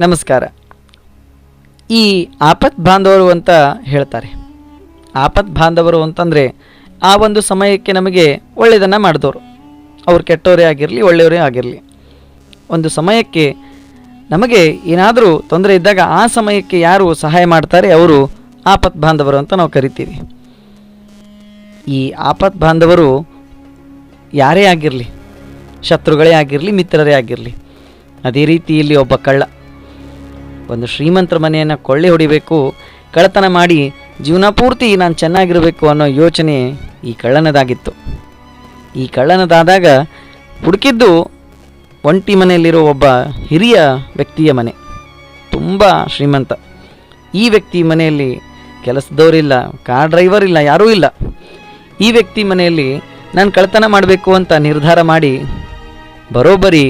ನಮಸ್ಕಾರ. ಈ ಆಪತ್ ಬಾಂಧವರು ಅಂತ ಹೇಳ್ತಾರೆ. ಆಪತ್ ಬಾಂಧವರು ಅಂತಂದರೆ ಆ ಒಂದು ಸಮಯಕ್ಕೆ ನಮಗೆ ಒಳ್ಳೆಯದನ್ನು ಮಾಡಿದವರು, ಅವ್ರು ಕೆಟ್ಟವರೇ ಆಗಿರಲಿ ಒಳ್ಳೆಯವರೇ ಆಗಿರಲಿ, ಒಂದು ಸಮಯಕ್ಕೆ ನಮಗೆ ಏನಾದರೂ ತೊಂದರೆ ಇದ್ದಾಗ ಆ ಸಮಯಕ್ಕೆ ಯಾರು ಸಹಾಯ ಮಾಡ್ತಾರೆ ಅವರು ಆಪತ್ ಬಾಂಧವರು ಅಂತ ನಾವು ಕರಿತೀವಿ. ಈ ಆಪತ್ ಬಾಂಧವರು ಯಾರೇ ಆಗಿರಲಿ, ಶತ್ರುಗಳೇ ಆಗಿರಲಿ ಮಿತ್ರರೇ ಆಗಿರಲಿ. ಅದೇ ರೀತಿ ಇಲ್ಲಿ ಒಬ್ಬ ಕಳ್ಳ ಒಂದು ಶ್ರೀಮಂತರ ಮನೆಯನ್ನು ಕೊಳ್ಳೆ ಹೊಡಿಬೇಕು, ಕಳ್ಳತನ ಮಾಡಿ ಜೀವನ ಪೂರ್ತಿ ನಾನು ಚೆನ್ನಾಗಿರಬೇಕು ಅನ್ನೋ ಯೋಚನೆ ಈ ಕಳ್ಳನದಾಗಿತ್ತು. ಈ ಕಳ್ಳನದಾದಾಗ ಹುಡುಕಿದ್ದು ಒಂಟಿ ಮನೆಯಲ್ಲಿರೋ ಒಬ್ಬ ಹಿರಿಯ ವ್ಯಕ್ತಿಯ ಮನೆ, ತುಂಬ ಶ್ರೀಮಂತ. ಈ ವ್ಯಕ್ತಿ ಮನೆಯಲ್ಲಿ ಕೆಲಸದವರಿಲ್ಲ, ಕಾರ್ ಡ್ರೈವರ್ ಇಲ್ಲ, ಯಾರೂ ಇಲ್ಲ. ಈ ವ್ಯಕ್ತಿ ಮನೆಯಲ್ಲಿ ನಾನು ಕಳ್ಳತನ ಮಾಡಬೇಕು ಅಂತ ನಿರ್ಧಾರ ಮಾಡಿ ಬರೋಬ್ಬರಿ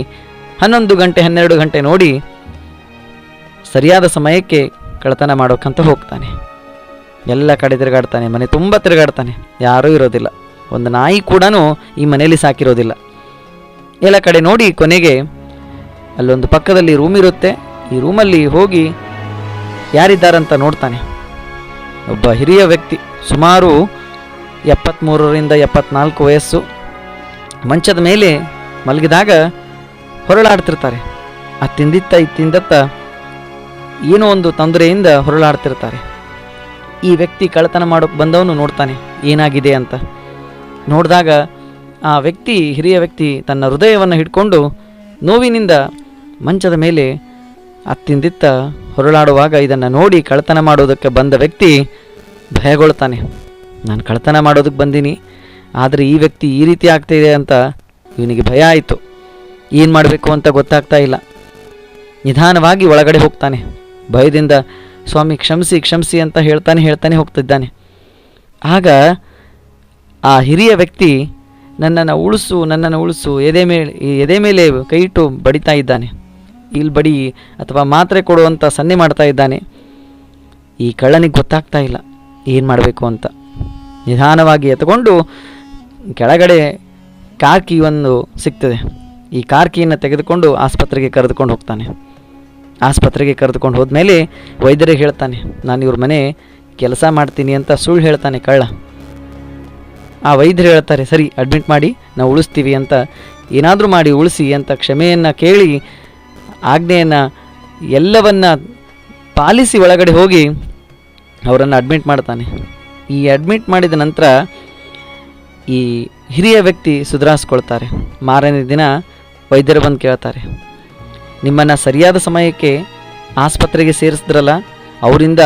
11 ಗಂಟೆ 12 ಗಂಟೆ ನೋಡಿ ಸರಿಯಾದ ಸಮಯಕ್ಕೆ ಕಳ್ಳತನ ಮಾಡೋಕ್ಕಂತ ಹೋಗ್ತಾನೆ. ಎಲ್ಲ ಕಡೆ ತಿರುಗಾಡ್ತಾನೆ, ಮನೆ ತುಂಬ ತಿರುಗಾಡ್ತಾನೆ, ಯಾರೂ ಇರೋದಿಲ್ಲ, ಒಂದು ನಾಯಿ ಕೂಡ ಈ ಮನೆಯಲ್ಲಿ ಸಾಕಿರೋದಿಲ್ಲ. ಎಲ್ಲ ಕಡೆ ನೋಡಿ ಕೊನೆಗೆ ಅಲ್ಲೊಂದು ಪಕ್ಕದಲ್ಲಿ ರೂಮ್ ಇರುತ್ತೆ. ಈ ರೂಮಲ್ಲಿ ಹೋಗಿ ಯಾರಿದ್ದಾರಂತ ನೋಡ್ತಾನೆ. ಒಬ್ಬ ಹಿರಿಯ ವ್ಯಕ್ತಿ, ಸುಮಾರು 73ರಿಂದ 74 ವಯಸ್ಸು, ಮಂಚದ ಮೇಲೆ ಮಲಗಿದಾಗ ಹೊರಳಾಡ್ತಿರ್ತಾರೆ. ಅತ್ತಿಂದಿತ್ತ ಇತ್ತಿಂದತ್ತ ಏನೋ ಒಂದು ತೊಂದರೆಯಿಂದ ಹೊರಳಾಡ್ತಿರ್ತಾರೆ. ಈ ವ್ಯಕ್ತಿ ಕಳ್ಳತನ ಮಾಡೋಕ್ಕೆ ಬಂದವನು ನೋಡ್ತಾನೆ ಏನಾಗಿದೆ ಅಂತ. ನೋಡಿದಾಗ ಆ ವ್ಯಕ್ತಿ, ಹಿರಿಯ ವ್ಯಕ್ತಿ, ತನ್ನ ಹೃದಯವನ್ನು ಹಿಡ್ಕೊಂಡು ನೋವಿನಿಂದ ಮಂಚದ ಮೇಲೆ ಅತ್ತಿಂದಿತ್ತ ಹೊರಳಾಡುವಾಗ ಇದನ್ನು ನೋಡಿ ಕಳ್ಳತನ ಮಾಡೋದಕ್ಕೆ ಬಂದ ವ್ಯಕ್ತಿ ಭಯಗೊಳ್ತಾನೆ. ನಾನು ಕಳ್ಳತನ ಮಾಡೋದಕ್ಕೆ ಬಂದೀನಿ, ಆದರೆ ಈ ವ್ಯಕ್ತಿ ಈ ರೀತಿ ಆಗ್ತಾಯಿದೆ ಅಂತ ಇವನಿಗೆ ಭಯ ಆಯಿತು. ಏನು ಮಾಡಬೇಕು ಅಂತ ಗೊತ್ತಾಗ್ತಾ ಇಲ್ಲ. ನಿಧಾನವಾಗಿ ಒಳಗಡೆ ಹೋಗ್ತಾನೆ. ಭಯದಿಂದ ಸ್ವಾಮಿ ಕ್ಷಮಿಸಿ ಕ್ಷಮಿಸಿ ಅಂತ ಹೇಳ್ತಾನೆ ಹೋಗ್ತಿದ್ದಾನೆ. ಆಗ ಆ ಹಿರಿಯ ವ್ಯಕ್ತಿ ನನ್ನನ್ನು ಉಳಿಸು ಎದೆ ಮೇಲೆ ಕೈ ಇಟ್ಟು ಬಡಿತಾ ಇದ್ದಾನೆ. ಇಲ್ಲಿ ಬಡಿ ಅಥವಾ ಮಾತ್ರೆ ಕೊಡುವಂಥ ಸನ್ನೆ ಮಾಡ್ತಾ ಇದ್ದಾನೆ. ಈ ಕಳ್ಳನಿಗೆ ಗೊತ್ತಾಗ್ತಾ ಇಲ್ಲ ಏನು ಮಾಡಬೇಕು ಅಂತ. ನಿಧಾನವಾಗಿ ಎತ್ಕೊಂಡು ಕೆಳಗಡೆ ಕಾರ್ ಕೀ ಒಂದು ಸಿಗ್ತದೆ. ಈ ಕಾರ್ ಕೀಯನ್ನು ತೆಗೆದುಕೊಂಡು ಆಸ್ಪತ್ರೆಗೆ ಕರೆದುಕೊಂಡು ಹೋಗ್ತಾನೆ. ಆಸ್ಪತ್ರೆಗೆ ಕರೆದುಕೊಂಡು ಹೋದ್ಮೇಲೆ ವೈದ್ಯರಿಗೆ ಹೇಳ್ತಾನೆ, ನಾನು ಇವ್ರ ಮನೆ ಕೆಲಸ ಮಾಡ್ತೀನಿ ಅಂತ ಸುಳ್ಳು ಹೇಳ್ತಾನೆ ಕಳ್ಳ. ಆ ವೈದ್ಯರು ಹೇಳ್ತಾರೆ, ಸರಿ ಅಡ್ಮಿಟ್ ಮಾಡಿ ನಾವು ಉಳಿಸ್ತೀವಿ ಅಂತ, ಏನಾದರೂ ಮಾಡಿ ಉಳಿಸಿ ಅಂತ ಕ್ಷಮೆಯನ್ನು ಕೇಳಿ ಆಜ್ಞೆಯನ್ನು ಎಲ್ಲವನ್ನ ಪಾಲಿಸಿ ಒಳಗಡೆ ಹೋಗಿ ಅವರನ್ನು ಅಡ್ಮಿಟ್ ಮಾಡ್ತಾನೆ. ಈ ಅಡ್ಮಿಟ್ ಮಾಡಿದ ನಂತರ ಈ ಹಿರಿಯ ವ್ಯಕ್ತಿ ಸುಧಾರಿಸ್ಕೊಳ್ತಾರೆ. ಮಾರನೇ ದಿನ ವೈದ್ಯರು ಬಂದು ಕೇಳ್ತಾರೆ, ನಿಮ್ಮನ್ನು ಸರಿಯಾದ ಸಮಯಕ್ಕೆ ಆಸ್ಪತ್ರೆಗೆ ಸೇರಿಸಿದ್ರಲ್ಲ, ಅವರಿಂದ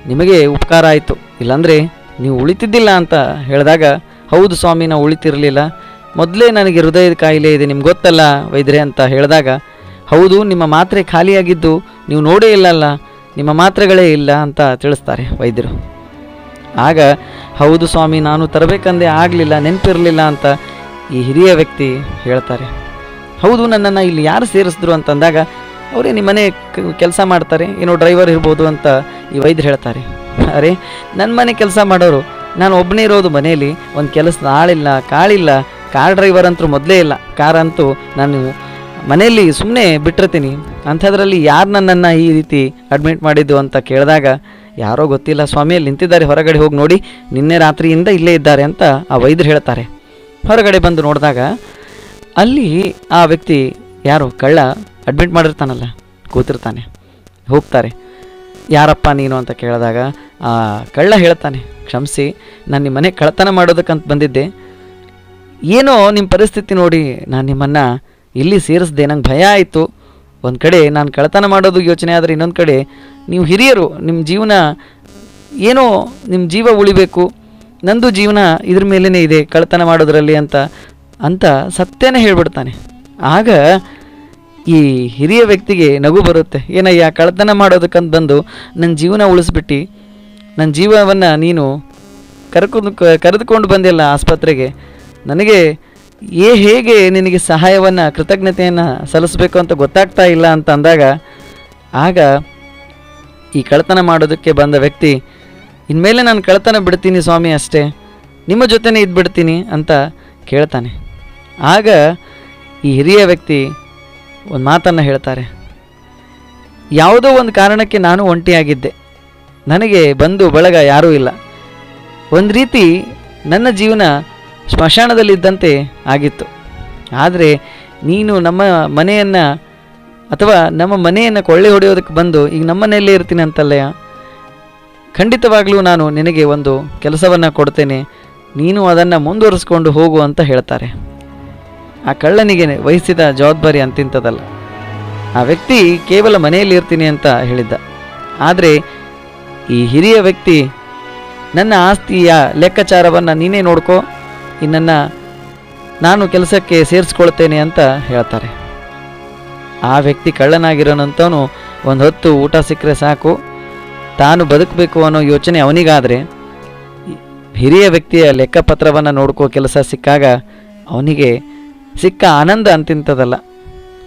ನಿಮಗೆ ಉಪಕಾರ ಆಯಿತು, ಇಲ್ಲಾಂದರೆ ನೀವು ಉಳಿತಿದ್ದಿಲ್ಲ ಅಂತ ಹೇಳಿದಾಗ, ಹೌದು ಸ್ವಾಮಿ ನಾವು ಉಳಿತಿರಲಿಲ್ಲ, ಮೊದಲೇ ನನಗೆ ಹೃದಯದ ಕಾಯಿಲೆ ಇದೆ ನಿಮ್ಗೆ ಗೊತ್ತಲ್ಲ ವೈದ್ಯರೇ ಅಂತ ಹೇಳಿದಾಗ, ಹೌದು ನಿಮ್ಮ ಮಾತ್ರೆ ಖಾಲಿಯಾಗಿದ್ದು ನೀವು ನೋಡೇ ಇಲ್ಲಲ್ಲ, ನಿಮ್ಮ ಮಾತ್ರೆಗಳೇ ಇಲ್ಲ ಅಂತ ತಿಳಿಸ್ತಾರೆ ವೈದ್ಯರು. ಆಗ ಹೌದು ಸ್ವಾಮಿ ನಾನು ತರಬೇಕಂದೆ ಆಗಲಿಲ್ಲ, ನೆನಪಿರಲಿಲ್ಲ ಅಂತ ಈ ಹಿರಿಯ ವ್ಯಕ್ತಿ ಹೇಳ್ತಾರೆ. ಹೌದು ನನ್ನನ್ನು ಇಲ್ಲಿ ಯಾರು ಸೇರಿಸಿದ್ರು ಅಂತಂದಾಗ, ಅವರೇ ನಿಮ್ಮ ಮನೆ ಕೆಲಸ ಮಾಡ್ತಾರೆ, ಏನೋ ಡ್ರೈವರ್ ಇರ್ಬೋದು ಅಂತ ಈ ವೈದ್ಯರು ಹೇಳ್ತಾರೆ. ಅರೆ ನನ್ನ ಮನೆ ಕೆಲಸ ಮಾಡೋರು, ನಾನು ಒಬ್ಬನೇ ಇರೋದು ಮನೆಯಲ್ಲಿ, ಒಂದು ಕೆಲಸದ ಆಳಿಲ್ಲ ಕಾಳಿಲ್ಲ, ಕಾರ್ ಡ್ರೈವರ್ ಅಂತೂ ಮೊದಲೇ ಇಲ್ಲ, ಕಾರ್ ಅಂತೂ ನಾನು ಮನೆಯಲ್ಲಿ ಸುಮ್ಮನೆ ಬಿಟ್ಟಿರ್ತೀನಿ, ಅಂಥದ್ರಲ್ಲಿ ಯಾರು ನನ್ನನ್ನು ಈ ರೀತಿ ಅಡ್ಮಿಟ್ ಮಾಡಿದ್ದು ಅಂತ ಕೇಳಿದಾಗ, ಯಾರೋ ಗೊತ್ತಿಲ್ಲ ಸ್ವಾಮಿಯಲ್ಲಿ ನಿಂತಿದ್ದಾರೆ ಹೊರಗಡೆ, ಹೋಗಿ ನೋಡಿ ನಿನ್ನೆ ರಾತ್ರಿಯಿಂದ ಇಲ್ಲೇ ಇದ್ದಾರೆ ಅಂತ ಆ ವೈದ್ಯರು ಹೇಳ್ತಾರೆ. ಹೊರಗಡೆ ಬಂದು ನೋಡಿದಾಗ ಅಲ್ಲಿ ಆ ವ್ಯಕ್ತಿ ಯಾರು ಕಳ್ಳ ಅಡ್ಮಿಟ್ ಮಾಡಿರ್ತಾನಲ್ಲ ಕೂತಿರ್ತಾನೆ. ಹೋಗ್ತಾರೆ, ಯಾರಪ್ಪ ನೀನು ಅಂತ ಕೇಳಿದಾಗ ಆ ಕಳ್ಳ ಹೇಳ್ತಾನೆ, ಕ್ಷಮಿಸಿ ನಾನು ನಿಮ್ಮ ಮನೆ ಕಳ್ಳತನ ಮಾಡೋದಕ್ಕಂತ ಬಂದಿದ್ದೆ, ಏನೋ ನಿಮ್ಮ ಪರಿಸ್ಥಿತಿ ನೋಡಿ ನಾನು ನಿಮ್ಮನ್ನು ಇಲ್ಲಿ ಸೇರಿಸ್ದೆ, ನಂಗೆ ಭಯ ಆಯಿತು. ಒಂದು ಕಡೆ ನಾನು ಕಳ್ಳತನ ಮಾಡೋದು ಯೋಚನೆ ಆದರೆ, ಇನ್ನೊಂದು ಕಡೆ ನೀವು ಹಿರಿಯರು, ನಿಮ್ಮ ಜೀವನ ಏನೋ ನಿಮ್ಮ ಜೀವ ಉಳಿಬೇಕು, ನಂದು ಜೀವನ ಇದ್ರ ಮೇಲೇ ಇದೆ ಕಳ್ಳತನ ಮಾಡೋದ್ರಲ್ಲಿ ಅಂತ ಸತ್ಯನೇ ಹೇಳ್ಬಿಡ್ತಾನೆ. ಆಗ ಈ ಹಿರಿಯ ವ್ಯಕ್ತಿಗೆ ನಗು ಬರುತ್ತೆ. ಏನಯ್ಯ ಕಳ್ಳತನ ಮಾಡೋದಕ್ಕಂತ ಬಂದು ನನ್ನ ಜೀವನ ಉಳಿಸ್ಬಿಟ್ಟು, ನನ್ನ ಜೀವವನ್ನು ನೀನು ಕರೆದುಕೊಂಡು ಬಂದಿಲ್ಲ ಆಸ್ಪತ್ರೆಗೆ, ನನಗೆ ಹೇಗೆ ನಿನಗೆ ಸಹಾಯವನ್ನು ಕೃತಜ್ಞತೆಯನ್ನು ಸಲ್ಲಿಸಬೇಕು ಅಂತ ಗೊತ್ತಾಗ್ತಾ ಇಲ್ಲ ಅಂತ ಅಂದಾಗ, ಆಗ ಈ ಕಳ್ಳತನ ಮಾಡೋದಕ್ಕೆ ಬಂದ ವ್ಯಕ್ತಿ, ಇನ್ಮೇಲೆ ನಾನು ಕಳ್ಳತನ ಬಿಡ್ತೀನಿ ಸ್ವಾಮಿ, ಅಷ್ಟೇ ನಿಮ್ಮ ಜೊತೆನೇ ಇದ್ಬಿಡ್ತೀನಿ ಅಂತ ಕೇಳ್ತಾನೆ. ಆಗ ಈ ಹಿರಿಯ ವ್ಯಕ್ತಿ ಒಂದು ಮಾತನ್ನು ಹೇಳ್ತಾರೆ, ಯಾವುದೋ ಒಂದು ಕಾರಣಕ್ಕೆ ನಾನು ಒಂಟಿಯಾಗಿದ್ದೆ. ನನಗೆ ಬಂಧು ಬಳಗ ಯಾರೂ ಇಲ್ಲ. ಒಂದು ರೀತಿ ನನ್ನ ಜೀವನ ಸ್ಮಶಾನದಲ್ಲಿದ್ದಂತೆ ಆಗಿತ್ತು. ಆದರೆ ನೀನು ನಮ್ಮ ಮನೆಯನ್ನು ಅಥವಾ ನಮ್ಮ ಮನೆಯನ್ನು ಕೊಳ್ಳೆ ಹೊಡೆಯೋದಕ್ಕೆ ಬಂದು ಈಗ ನಮ್ಮ ಮನೆಯಲ್ಲೇ ಇರ್ತೀನಿ ಅಂತಲ್ಲಯ್ಯ. ಖಂಡಿತವಾಗಲೂ ನಾನು ನಿನಗೆ ಒಂದು ಕೆಲಸವನ್ನು ಕೊಡ್ತೇನೆ, ನೀನು ಅದನ್ನು ಮುಂದುವರಿಸ್ಕೊಂಡು ಹೋಗು ಅಂತ ಹೇಳ್ತಾರೆ. ಆ ಕಳ್ಳನಿಗೆ ವಹಿಸಿದ ಜವಾಬ್ದಾರಿ ಅಂತಿಂಥದ್ದಲ್ಲ. ಆ ವ್ಯಕ್ತಿ ಕೇವಲ ಮನೆಯಲ್ಲಿ ಇರ್ತೀನಿ ಅಂತ ಹೇಳಿದ್ದ. ಆದರೆ ಈ ಹಿರಿಯ ವ್ಯಕ್ತಿ ನನ್ನ ಆಸ್ತಿಯ ಲೆಕ್ಕಾಚಾರವನ್ನು ನೀನೇ ನೋಡ್ಕೋ, ಇನ್ನನ್ನು ನಾನು ಕೆಲಸಕ್ಕೆ ಸೇರಿಸ್ಕೊಳ್ತೇನೆ ಅಂತ ಹೇಳ್ತಾರೆ. ಆ ವ್ಯಕ್ತಿ ಕಳ್ಳನಾಗಿರೋನಂತವನು ಒಂದು ಹೊತ್ತು ಊಟ ಸಿಕ್ಕರೆ ಸಾಕು, ತಾನು ಬದುಕಬೇಕು ಅನ್ನೋ ಯೋಚನೆ ಅವನಿಗಾದರೆ ಹಿರಿಯ ವ್ಯಕ್ತಿಯ ಲೆಕ್ಕಪತ್ರವನ್ನು ನೋಡ್ಕೋ ಕೆಲಸ ಸಿಕ್ಕಾಗ ಅವನಿಗೆ ಸಿಕ್ಕ ಆನಂದ ಅಂತಿಂಥದ್ದಲ್ಲ.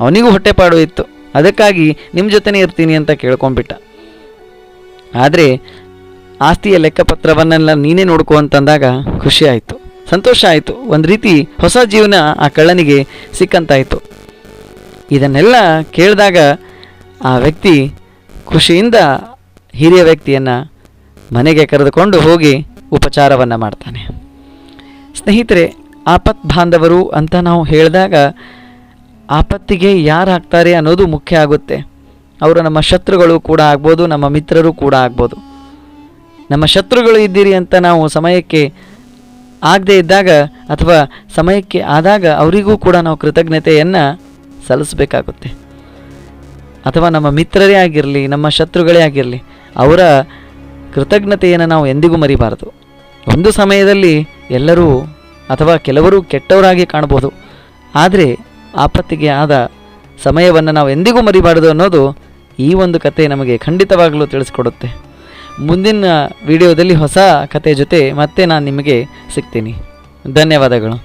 ಅವನಿಗೂ ಹೊಟ್ಟೆಪಾಡು ಇತ್ತು, ಅದಕ್ಕಾಗಿ ನಿಮ್ಮ ಜೊತೆನೇ ಇರ್ತೀನಿ ಅಂತ ಕೇಳ್ಕೊಂಡ್ಬಿಟ್ಟ. ಆದರೆ ಆಸ್ತಿಯ ಲೆಕ್ಕಪತ್ರವನ್ನೆಲ್ಲ ನೀನೇ ನೋಡ್ಕೋ ಅಂತಂದಾಗ ಖುಷಿ ಆಯಿತು, ಸಂತೋಷ ಆಯಿತು. ಒಂದು ರೀತಿ ಹೊಸ ಜೀವನ ಆ ಕಳ್ಳನಿಗೆ ಸಿಕ್ಕಂತಾಯಿತು. ಇದನ್ನೆಲ್ಲ ಕೇಳಿದಾಗ ಆ ವ್ಯಕ್ತಿ ಖುಷಿಯಿಂದ ಹಿರಿಯ ವ್ಯಕ್ತಿಯನ್ನು ಮನೆಗೆ ಕರೆದುಕೊಂಡು ಹೋಗಿ ಉಪಚಾರವನ್ನು ಮಾಡ್ತಾನೆ. ಸ್ನೇಹಿತರೆ, ಆಪತ್ ಬಾಂಧವರು ಅಂತ ನಾವು ಹೇಳಿದಾಗ ಆಪತ್ತಿಗೆ ಯಾರು ಆಗ್ತಾರೆ ಅನ್ನೋದು ಮುಖ್ಯ ಆಗುತ್ತೆ. ಅವರು ನಮ್ಮ ಶತ್ರುಗಳು ಕೂಡ ಆಗ್ಬೋದು, ನಮ್ಮ ಮಿತ್ರರು ಕೂಡ ಆಗ್ಬೋದು. ನಮ್ಮ ಶತ್ರುಗಳು ಇದ್ದೀರಿ ಅಂತ ನಾವು ಸಮಯಕ್ಕೆ ಆಗದೇ ಇದ್ದಾಗ ಅಥವಾ ಸಮಯಕ್ಕೆ ಆದಾಗ ಅವರಿಗೂ ಕೂಡ ನಾವು ಕೃತಜ್ಞತೆಯನ್ನು ಸಲ್ಲಿಸಬೇಕಾಗುತ್ತೆ. ಅಥವಾ ನಮ್ಮ ಮಿತ್ರರೇ ಆಗಿರಲಿ, ನಮ್ಮ ಶತ್ರುಗಳೇ ಆಗಿರಲಿ, ಅವರ ಕೃತಜ್ಞತೆಯನ್ನು ನಾವು ಎಂದಿಗೂ ಮರಿಬಾರದು. ಒಂದು ಸಮಯದಲ್ಲಿ ಎಲ್ಲರೂ ಅಥವಾ ಕೆಲವರು ಕೆಟ್ಟವರಾಗಿ ಕಾಣ್ಬೋದು, ಆದರೆ ಆಪತ್ತಿಗೆ ಆದ ಸಮಯವನ್ನು ನಾವು ಎಂದಿಗೂ ಮರಿಬಾರದು ಅನ್ನೋದು ಈ ಒಂದು ಕತೆ ನಮಗೆ ಖಂಡಿತವಾಗಲೂ ತಿಳಿಸ್ಕೊಡುತ್ತೆ. ಮುಂದಿನ ವಿಡಿಯೋದಲ್ಲಿ ಹೊಸ ಕತೆ ಜೊತೆ ಮತ್ತೆ ನಾನು ನಿಮಗೆ ಸಿಗ್ತೀನಿ. ಧನ್ಯವಾದಗಳು.